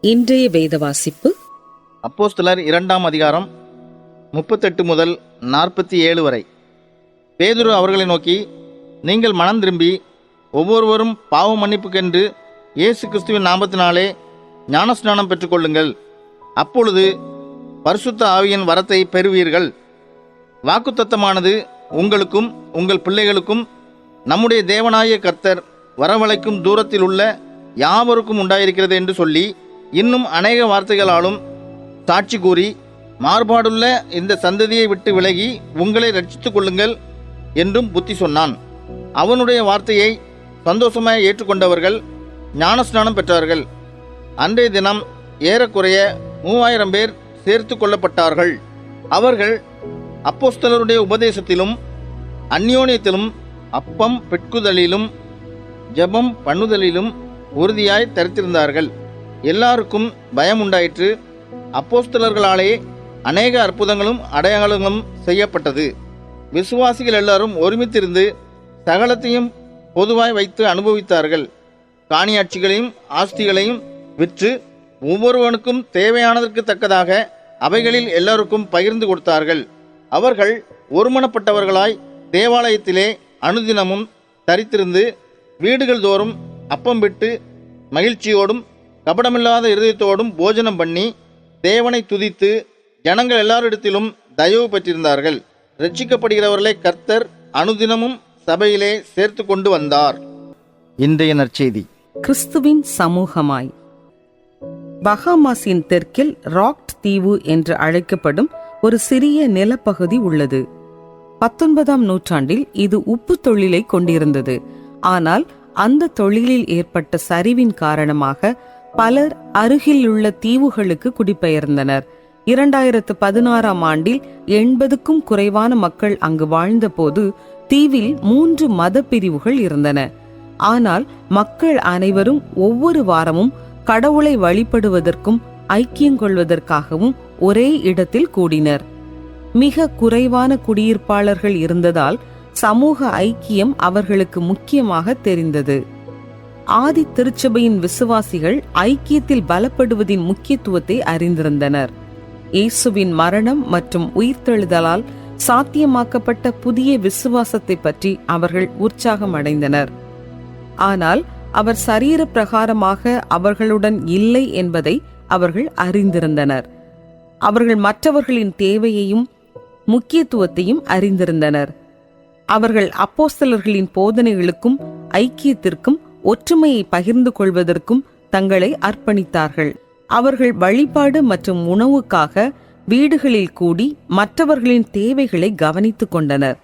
இன்றைய வேத வாசிப்பு அப்போஸ்தலர் 2ஆம் அதிகாரம் 38 முதல் 47 வரை. பேதுரு அவர்களை நோக்கி, நீங்கள் மனம் திரும்பி ஒவ்வொருவரும் பாவ மன்னிப்புக்கென்று இயேசு கிறிஸ்துவின் நாமத்தினாலே ஞானஸ்நானம் பெற்றுக்கொள்ளுங்கள். அப்பொழுது பரிசுத்த ஆவியின் வரத்தை பெறுவீர்கள். வாக்குத்தத்தமானது உங்களுக்கும் உங்கள் பிள்ளைகளுக்கும் நம்முடைய தேவனாகிய கர்த்தர் வரவழைக்கும் தூரத்தில் உள்ள யாவருக்கும் உண்டாயிருக்கிறது என்று சொல்லி இன்னும் அநேக வார்த்தைகளாலும் சாட்சி கூறி, மாறுபாடுள்ள இந்த சந்ததியை விட்டு விலகி உங்களை ரட்சித்துக் கொள்ளுங்கள் என்றும் புத்தி சொன்னான். அவனுடைய வார்த்தையை சந்தோஷமாய் ஏற்றுக்கொண்டவர்கள் ஞானஸ்நானம் பெற்றார்கள். அன்றைய தினம் ஏறக்குறைய 3000 பேர் சேர்த்து கொள்ளப்பட்டார்கள். அவர்கள் அப்போஸ்தலருடைய உபதேசத்திலும் அந்யோன்யத்திலும் அப்பம் பெட்குதலிலும் ஜெபம் பண்ணுதலிலும் உறுதியாய் தரித்திருந்தார்கள். எல்லாருக்கும் பயம் உண்டாயிற்று. அப்போஸ்தலர்களாலே அநேக அற்புதங்களும் அடையாளங்களும் செய்யப்பட்டது. விசுவாசிகள் எல்லாரும் ஒருமித்திருந்து சகலத்தையும் பொதுவாய் வைத்து அனுபவித்தார்கள். காணியாட்சிகளையும் ஆஸ்திகளையும் விற்று ஒவ்வொருவனுக்கும் தேவையானதற்கு தக்கதாக அவைகளில் எல்லாருக்கும் பகிர்ந்து கொடுத்தார்கள். அவர்கள் ஒருமனப்பட்டவர்களாய் தேவாலயத்திலே அனுதினமும் தரித்திருந்து வீடுகள் தோறும் அப்பம் விட்டு மகிழ்ச்சியோடும் கபடமில்லாத இருதயத்தோடும் போஜனம் பண்ணி தேவனை துதித்து ஜனங்கள் எல்லாரிடத்திலும் தயவு பெற்றிருந்தார்கள். ரட்சிக்கப்படுகிறவர்களை கர்த்தர் அனுதினமும் சபையிலே சேர்த்து கொண்டு வந்தார். இன்றைய நற்செய்தி. கிறிஸ்துவின் சமூகமாய். பஹாமாஸின் தெற்கில் ராக்ட் தீவு என்று அழைக்கப்படும் ஒரு சிறிய நிலப்பகுதி உள்ளது. 19ஆம் நூற்றாண்டில் இது உப்பு தொழிலை கொண்டிருந்தது. ஆனால் அந்த தொழிலில் ஏற்பட்ட சரிவின் காரணமாக பலர் அருகிலுள்ள தீவுகளுக்கு குடிபெயர்ந்தனர். 2016ஆம் ஆண்டில் 80க்கும் குறைவான மக்கள் அங்கு வாழ்ந்தபோது தீவில் 3 மத பிரிவுகள் இருந்தன. ஆனால் மக்கள் அனைவரும் ஒவ்வொரு வாரமும் கடவுளை வழிபடுவதற்கும் ஐக்கியங்கொள்வதற்காகவும் ஒரே இடத்தில் கூடினர். மிக குறைவான குடியிருப்பாளர்கள் இருந்ததால் சமூக ஐக்கியம் அவர்களுக்கு முக்கியமாக தெரிந்தது. ஆதி திருச்சபையின் விசுவாசிகள் ஐக்கியத்தில் பலப்படுவதின் முக்கியத்துவத்தை அறிந்திருந்தனர். இயேசுவின் மரணம் மற்றும் உயிர்த்தெழுதலால் சாத்தியமாக்கப்பட்ட புதிய விசுவாசத்தை பற்றி அவர்கள் உற்சாகம் அடைந்தனர். ஆனால் அவர் சரீர பிரகாரமாக அவர்களுடன் இல்லை என்பதை அவர்கள் அறிந்திருந்தனர். அவர்கள் மற்றவர்களின் தேவையையும் முக்கியத்துவத்தையும் அறிந்திருந்தனர். அவர்கள் அப்போஸ்தலர்களின் போதனைகளுக்கும் ஐக்கியத்திற்கும் ஒற்றுமையை பகிர்ந்து கொள்வதற்கும் தங்களை அர்ப்பணித்தார்கள். அவர்கள் வழிபாடு மற்றும் உணவுக்காக வீடுகளில் கூடி மற்றவர்களின் தேவைகளை கவனித்துக் கொண்டனர்.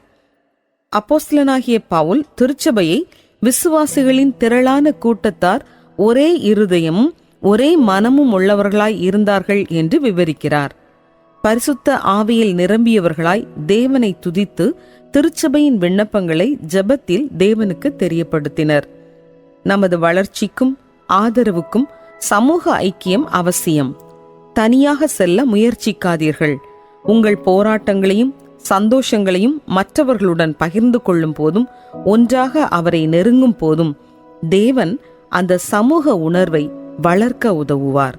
அப்போஸ்தலனாகிய பவுல் திருச்சபையை விசுவாசிகளின் திரளான கூட்டத்தார் ஒரே இருதயமும் ஒரே மனமும் உள்ளவர்களாய் இருந்தார்கள் என்று விவரிக்கிறார். பரிசுத்த ஆவியில் நிரம்பியவர்களாய் தேவனை துதித்து திருச்சபையின் விண்ணப்பங்களை ஜெபத்தில் தேவனுக்கு தெரியப்படுத்தினர். நமது வளர்ச்சிக்கும் ஆதரவுக்கும் சமூக ஐக்கியம் அவசியம். தனியாக செல்ல முயற்சிக்காதீர்கள். உங்கள் போராட்டங்களையும் சந்தோஷங்களையும் மற்றவர்களுடன் பகிர்ந்து கொள்ளும் போதும் ஒன்றாக அவரை நெருங்கும் போதும் தேவன் அந்த சமூக உணர்வை வளர்க்க உதவுவார்.